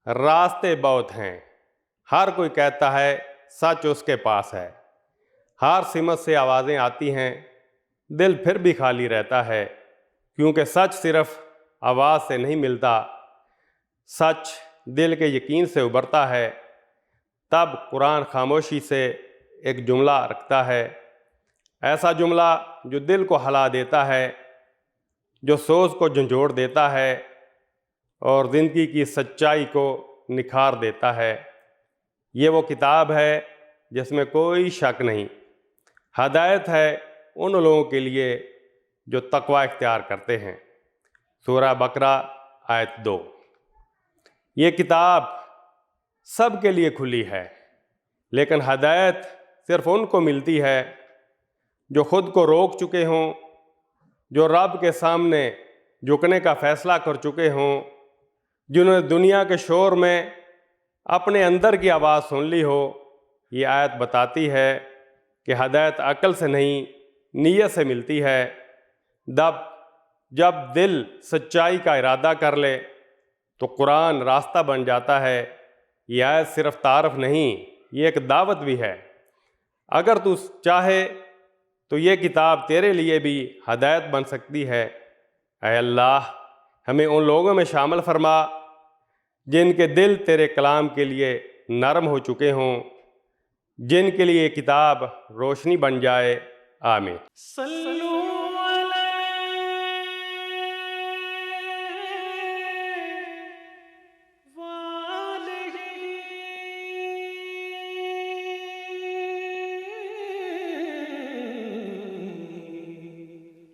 راستے بہت ہیں، ہر کوئی کہتا ہے سچ اس کے پاس ہے۔ ہر سمت سے آوازیں آتی ہیں، دل پھر بھی خالی رہتا ہے، کیونکہ سچ صرف آواز سے نہیں ملتا، سچ دل کے یقین سے ابھرتا ہے۔ تب قرآن خاموشی سے ایک جملہ رکھتا ہے، ایسا جملہ جو دل کو ہلا دیتا ہے، جو سوز کو جھنجھوڑ دیتا ہے اور زندگی کی سچائی کو نکھار دیتا ہے۔ یہ وہ کتاب ہے جس میں کوئی شک نہیں، ہدایت ہے ان لوگوں کے لیے جو تقوی اختیار کرتے ہیں۔ سورہ بقرہ آیت 2۔ یہ کتاب سب کے لیے کھلی ہے، لیکن ہدایت صرف ان کو ملتی ہے جو خود کو روک چکے ہوں، جو رب کے سامنے جھکنے کا فیصلہ کر چکے ہوں، جنہوں نے دنیا کے شور میں اپنے اندر کی آواز سن لی ہو۔ یہ آیت بتاتی ہے کہ ہدایت عقل سے نہیں، نیت سے ملتی ہے۔ جب دل سچائی کا ارادہ کر لے تو قرآن راستہ بن جاتا ہے۔ یہ آیت صرف تعارف نہیں، یہ ایک دعوت بھی ہے۔ اگر تو چاہے تو یہ کتاب تیرے لیے بھی ہدایت بن سکتی ہے۔ اے اللہ، ہمیں ان لوگوں میں شامل فرما جن کے دل تیرے کلام کے لیے نرم ہو چکے ہوں، جن کے لیے یہ کتاب روشنی بن جائے۔ آمین۔